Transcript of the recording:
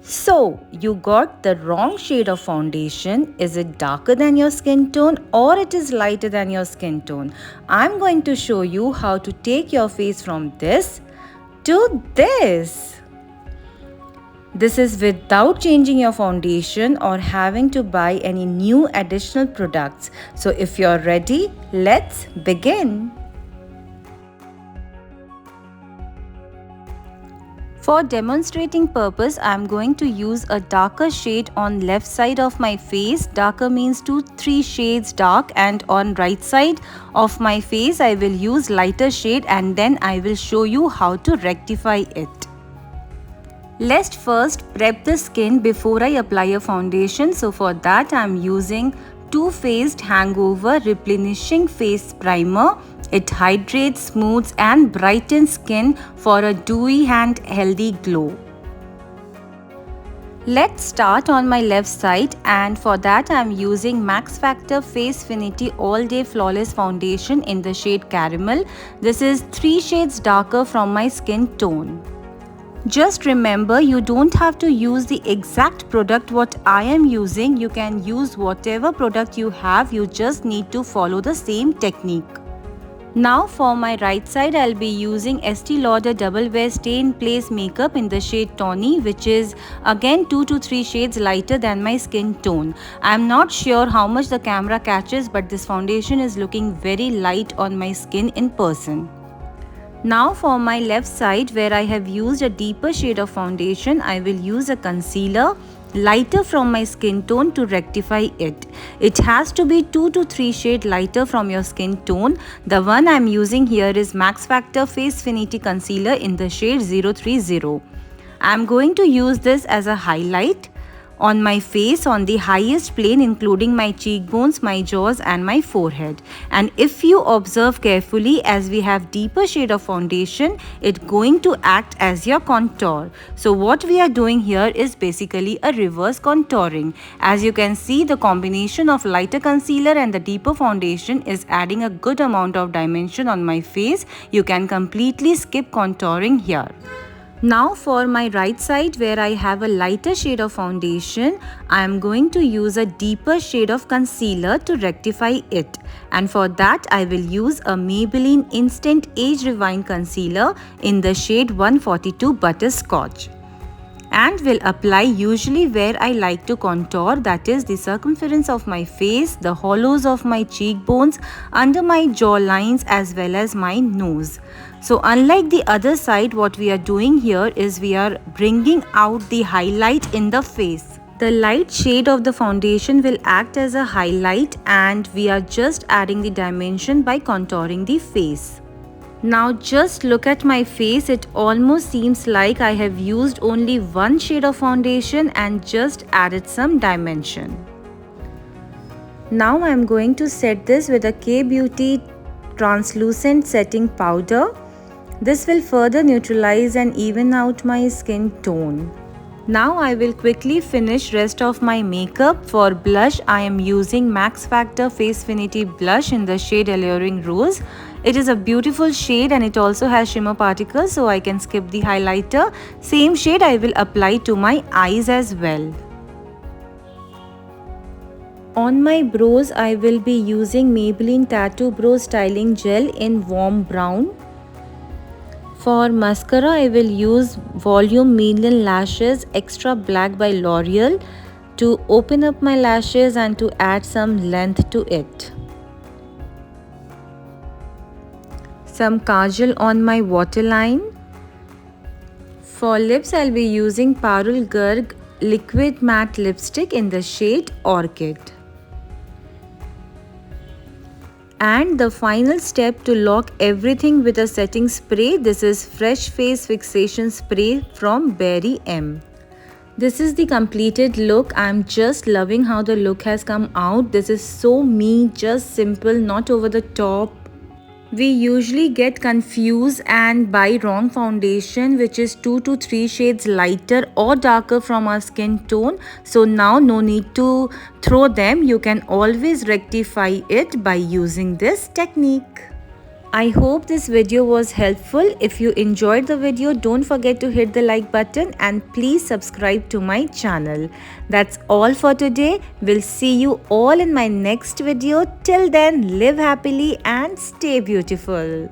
So, you got the wrong shade of foundation. Is it darker than your skin tone or it is lighter than your skin tone? I'm going to show you how to take your face from this to this. This is without changing your foundation or having to buy any new additional products. So if you're ready, let's begin. For demonstrating purpose, I am going to use a darker shade on left side of my face. Darker means 2-3 shades dark, and on right side of my face I will use lighter shade, and then I will show you how to rectify it. Let's first prep the skin before I apply a foundation. So for that I am using Too Faced Hangover Replenishing Face Primer. It hydrates, smooths and brightens skin for a dewy and healthy glow. Let's start on my left side, and for that I am using Max Factor Facefinity All Day Flawless Foundation in the shade Caramel. This is 3 shades darker from my skin tone. Just remember, you don't have to use the exact product what I am using. You can use whatever product you have, you just need to follow the same technique. Now for my right side, I'll be using Estee Lauder Double Wear Stay in Place Makeup in the shade Tawny, which is again 2 to 3 shades lighter than my skin tone. I'm not sure how much the camera catches, but this foundation is looking very light on my skin in person. Now for my left side, where I have used a deeper shade of foundation, I will use a concealer lighter from my skin tone to rectify it. It has to be 2 to 3 shades lighter from your skin tone. The one I am using here is Max Factor Facefinity Concealer in the shade 030. I am going to use this as a highlight on my face on the highest plane, including my cheekbones, my jaws and my forehead. And if you observe carefully, as we have deeper shade of foundation, it's going to act as your contour. So what we are doing here is basically a reverse contouring. As you can see, the combination of lighter concealer and the deeper foundation is adding a good amount of dimension on my face. You can completely skip contouring here. Now for my right side, where I have a lighter shade of foundation, I am going to use a deeper shade of concealer to rectify it. And for that I will use a Maybelline Instant Age Rewind Concealer in the shade 142 Butterscotch. And will apply usually where I like to contour, that is the circumference of my face, the hollows of my cheekbones, under my jaw lines as well as my nose. So unlike the other side, what we are doing here is we are bringing out the highlight in the face. The light shade of the foundation will act as a highlight, and we are just adding the dimension by contouring the face. Now just look at my face, it almost seems like I have used only one shade of foundation and just added some dimension. Now I am going to set this with a K-Beauty translucent setting powder. This will further neutralize and even out my skin tone. Now I will quickly finish rest of my makeup. For blush, I am using Max Factor Facefinity blush in the shade Alluring Rose. It is a beautiful shade and it also has shimmer particles, so I can skip the highlighter. Same shade I will apply to my eyes as well. On my brows, I will be using Maybelline Tattoo Brow Styling Gel in warm brown. For mascara, I will use Volume Million Lashes Extra Black by L'Oreal to open up my lashes and to add some length to it. Some kajal on my waterline. For lips, I'll be using Parul Garg Liquid Matte Lipstick in the shade Orchid. And the final step to lock everything with a setting spray. This is Fresh Face Fixation Spray from Berry M. This is the completed look. I'm just loving how the look has come out. This is so me, just simple, not over the top. We usually get confused and buy wrong foundation, which is 2 to 3 shades lighter or darker from our skin tone. So now no need to throw them. You can always rectify it by using this technique. I hope this video was helpful. If you enjoyed the video, don't forget to hit the like button and please subscribe to my channel. That's all for today. We'll see you all in my next video. Till then, live happily and stay beautiful.